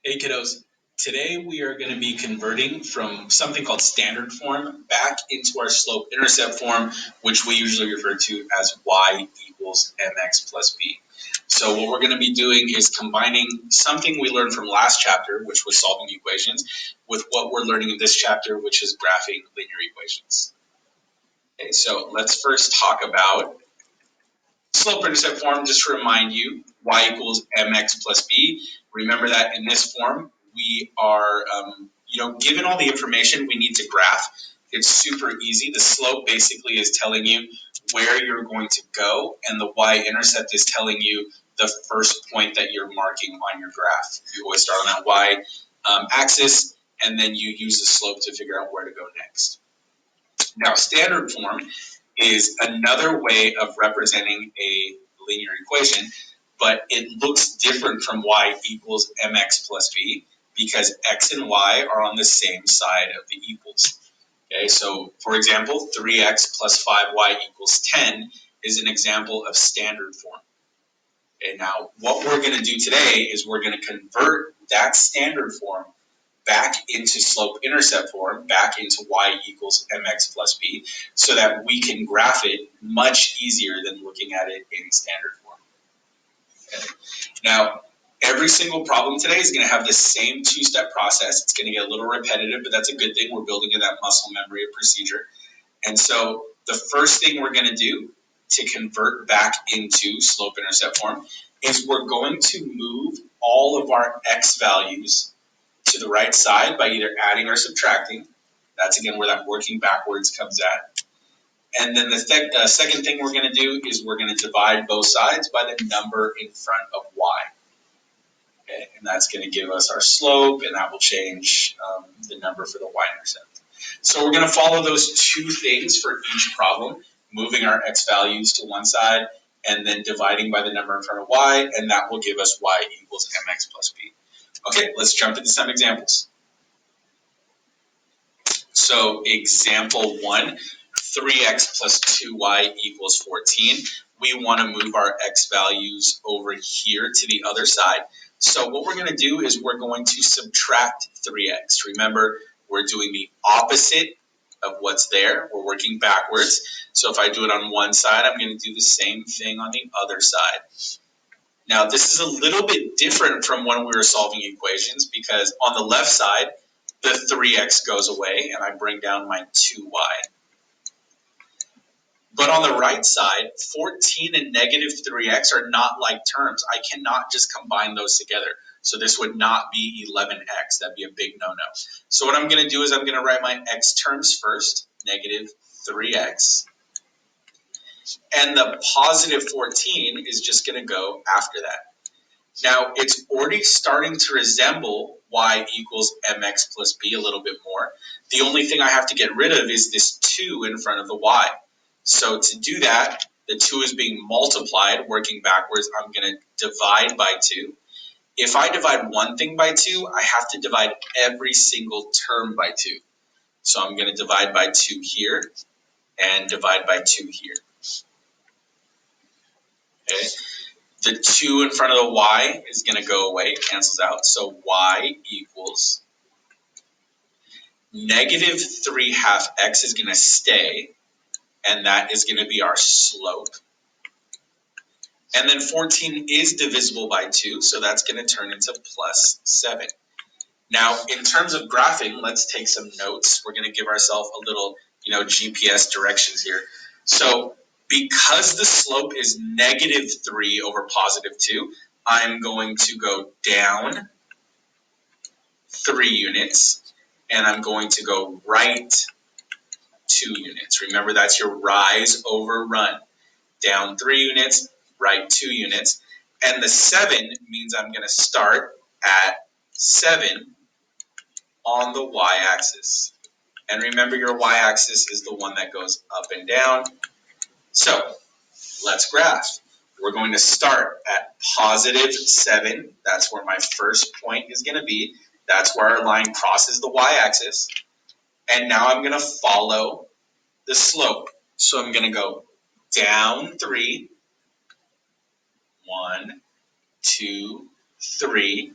Hey kiddos, today we are going to be converting from something called standard form back into our slope-intercept form, which we usually refer to as y equals mx plus b. So what we're going to be doing is combining something we learned from last chapter, which was solving equations, with what we're learning in this chapter, which is graphing linear equations. Okay, so let's first talk about slope-intercept form. Just to remind you, y equals mx plus b. Remember that in this form, we are, given all the information we need to graph. It's super easy. The slope basically is telling you where you're going to go, and the y-intercept is telling you the first point that you're marking on your graph. You always start on that y axis, and then you use the slope to figure out where to go next. Now, standard form is another way of representing a linear equation, but it looks different from y equals mx plus b because x and y are on the same side of the equals. Okay, so for example, 3x plus 5y equals 10 is an example of standard form. Okay, now what we're going to do today is we're going to convert that standard form back into slope-intercept form, back into y equals mx plus b, so that we can graph it much easier than looking at it in standard form. Okay. Now, every single problem today is going to have the same two-step process. It's going to get a little repetitive, but that's a good thing. We're building in that muscle memory of procedure. And so the first thing we're going to do to convert back into slope-intercept form is we're going to move all of our x values to the right side by either adding or subtracting. That's again where that working backwards comes at. And then the second thing we're going to do is we're going to divide both sides by the number in front of y. Okay, and that's going to give us our slope, and that will change the number for the y-intercept. So we're going to follow those two things for each problem, moving our x values to one side and then dividing by the number in front of y, and that will give us y equals mx plus b. Okay, let's jump into some examples. So example 1, 3x plus 2y equals 14. We want to move our x values over here to the other side. So what we're going to do is we're going to subtract 3x. Remember, we're doing the opposite of what's there. We're working backwards. So if I do it on one side, I'm going to do the same thing on the other side. Now, this is a little bit different from when we were solving equations because on the left side, the 3x goes away and I bring down my 2y. But on the right side, 14 and negative 3x are not like terms. I cannot just combine those together. So this would not be 11x. That'd be a big no-no. So what I'm going to do is I'm going to write my x terms first, negative 3x. And the positive 14 is just going to go after that. Now, it's already starting to resemble y equals mx plus b a little bit more. The only thing I have to get rid of is this 2 in front of the y. So to do that, the 2 is being multiplied, working backwards. I'm going to divide by 2. If I divide one thing by 2, I have to divide every single term by 2. So I'm going to divide by 2 here and divide by 2 here. Okay. The 2 in front of the y is going to go away. It cancels out. So y equals negative 3 half x is going to stay, and that is going to be our slope. And then 14 is divisible by 2, so that's going to turn into plus 7. Now, in terms of graphing, let's take some notes. We're going to give ourselves a little, GPS directions here. So because the slope is negative 3 over positive 2, I'm going to go down 3 units, and I'm going to go right 2 units. Remember, that's your rise over run. Down 3 units, right 2 units. And the 7 means I'm going to start at 7 on the y-axis. And remember, your y-axis is the one that goes up and down. So let's graph. We're going to start at positive 7. That's where my first point is going to be. That's where our line crosses the y-axis. And now I'm going to follow the slope. So I'm going to go down 3, 1, 2, 3,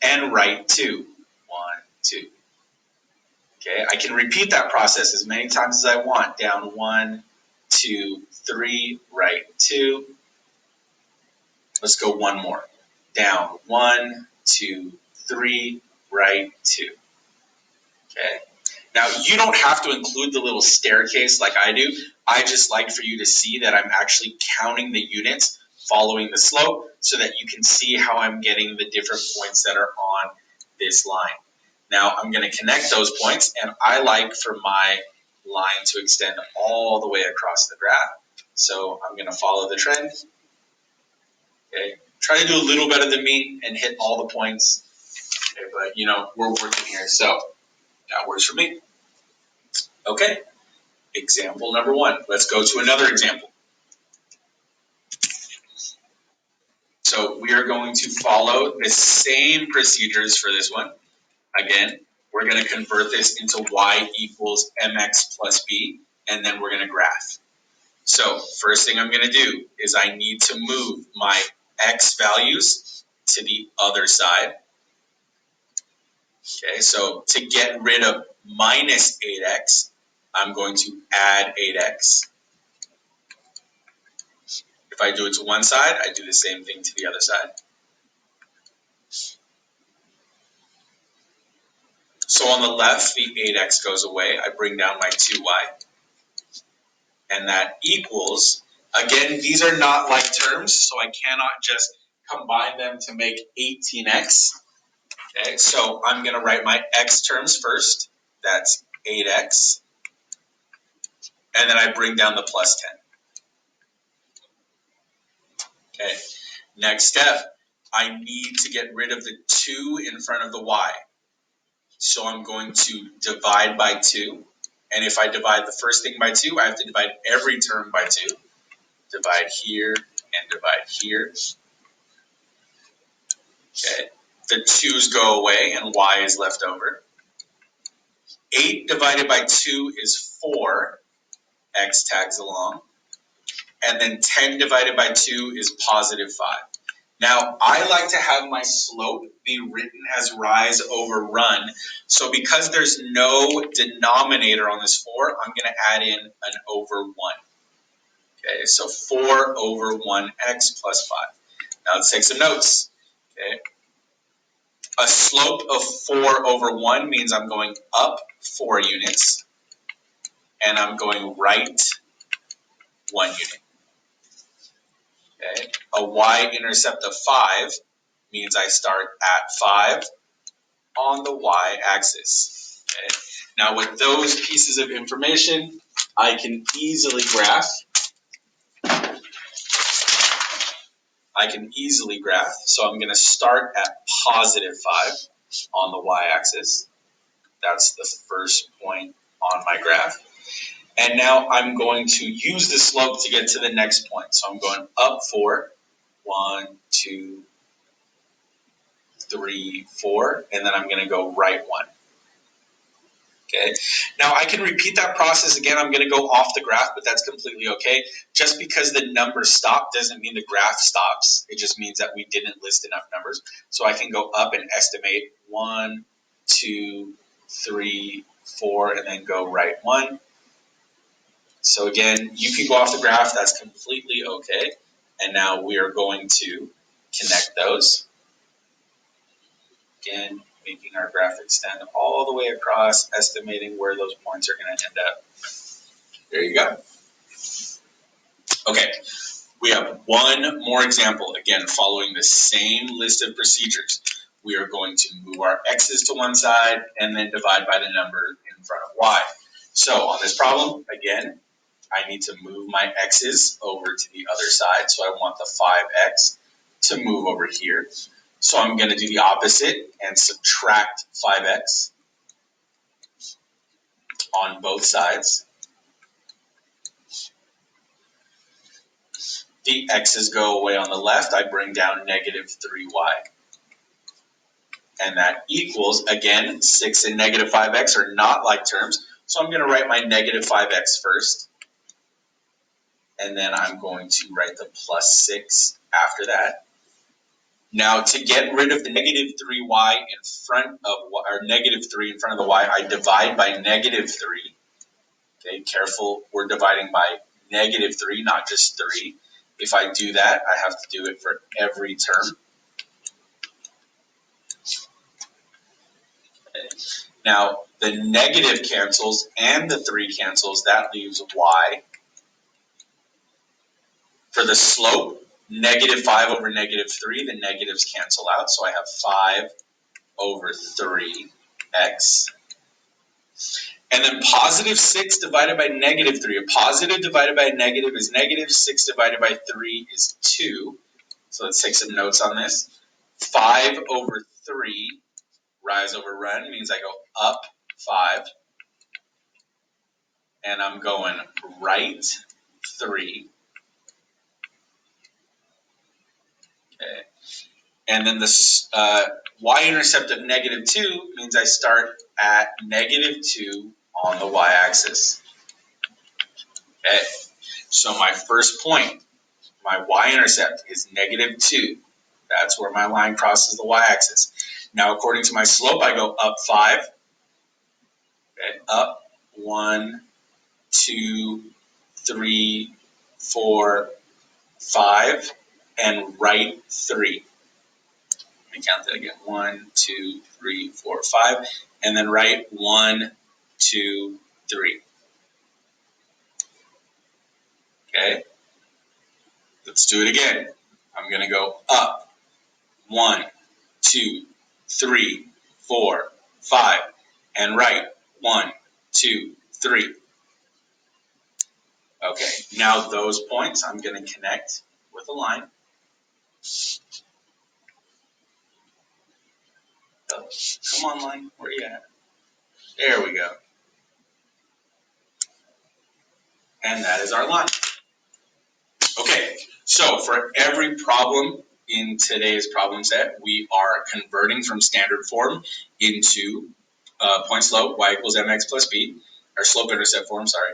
and right 2. 1, 2. Okay, I can repeat that process as many times as I want. Down 1, 2, 3, right 2. Let's go one more. Down 1, 2, 3, right 2. Okay. Now, you don't have to include the little staircase like I do. I just like for you to see that I'm actually counting the units following the slope so that you can see how I'm getting the different points that are on this line. Now, I'm going to connect those points, and I like for my line to extend all the way across the graph. So I'm going to follow the trend. Okay. Try to do a little better than me and hit all the points. Okay, but, we're working here, so that works for me. Okay. Example number 1. Let's go to another example. So we are going to follow the same procedures for this one. Again, we're going to convert this into y equals mx plus b, and then we're going to graph. So first thing I'm going to do is I need to move my x values to the other side. Okay, so to get rid of minus 8x, I'm going to add 8x. If I do it to one side, I do the same thing to the other side. So on the left, the 8x goes away. I bring down my 2y. And that equals, again, these are not like terms, so I cannot just combine them to make 18x. Okay, so I'm going to write my x terms first. That's 8x. And then I bring down the plus 10. Okay, next step, I need to get rid of the 2 in front of the y. So I'm going to divide by 2. And if I divide the first thing by 2, I have to divide every term by 2. Divide here and divide here. Okay. The 2's go away and y is left over. 8 divided by 2 is 4. X tags along. And then 10 divided by 2 is positive 5. Now, I like to have my slope be written as rise over run. So because there's no denominator on this 4, I'm going to add in an over 1. Okay, so 4 over 1x plus 5. Now let's take some notes. Okay. A slope of 4 over 1 means I'm going up 4 units, and I'm going right 1 unit. Okay. A y-intercept of 5 means I start at 5 on the y-axis. Okay. Now with those pieces of information, I can easily graph. So I'm going to start at positive 5 on the y-axis. That's the first point on my graph. And now I'm going to use the slope to get to the next point. So I'm going up 4, 1, 2, 3, 4, and then I'm going to go right 1. Okay. Now I can repeat that process again. I'm going to go off the graph, but that's completely okay. Just because the numbers stop doesn't mean the graph stops. It just means that we didn't list enough numbers. So I can go up and estimate 1, 2, 3, 4, and then go right 1. So again, you can go off the graph. That's completely okay. And now we are going to connect those. Again, making our graph extend all the way across, estimating where those points are going to end up. There you go. Okay, we have one more example. Again, following the same list of procedures. We are going to move our x's to one side and then divide by the number in front of y. So on this problem, again, I need to move my x's over to the other side. So I want the 5x to move over here. So I'm going to do the opposite and subtract 5x on both sides. The x's go away on the left. I bring down negative 3y. And that equals, again, 6 and negative 5x are not like terms. So I'm going to write my negative 5x first. And then I'm going to write the plus 6 after that. Now, to get rid of the negative 3y in front of or negative 3 in front of the y, I divide by negative 3. Okay, careful, we're dividing by negative 3, not just 3. If I do that, I have to do it for every term. Okay. Now, the negative cancels and the 3 cancels. That leaves y. For the slope, negative 5 over negative 3, the negatives cancel out. So I have 5 over 3x. And then positive 6 divided by negative 3. A positive divided by a negative is negative. 6 divided by 3 is 2. So let's take some notes on this. 5 over 3, rise over run, means I go up 5. And I'm going right 3. Okay. And then the y-intercept of negative 2 means I start at negative 2 on the y-axis. Okay. So my first point, my y-intercept is negative 2. That's where my line crosses the y-axis. Now, according to my slope, I go up 5. Okay. Up 1, 2, 3, 4, 5, and right 3. Let me count that again. 1, 2, 3, 4, 5, and then right 1, 2, 3. Okay. Let's do it again. I'm going to go up 1, 2, 3, 4, 5, and right 1, 2, 3. Okay, now those points I'm going to connect with a line. Oh, come on, line, where are you at? There we go. And that is our line. Okay, so for every problem in today's problem set, we are converting from standard form into point slope, y equals mx plus b, or slope-intercept form, sorry.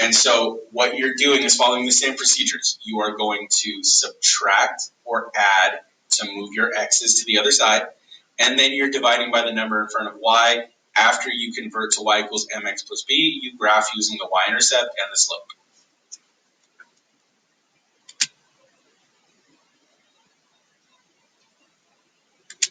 And so what you're doing is following the same procedures. You are going to subtract or add to move your x's to the other side, and then you're dividing by the number in front of y. After you convert to y equals mx plus b, you graph using the y-intercept and the slope.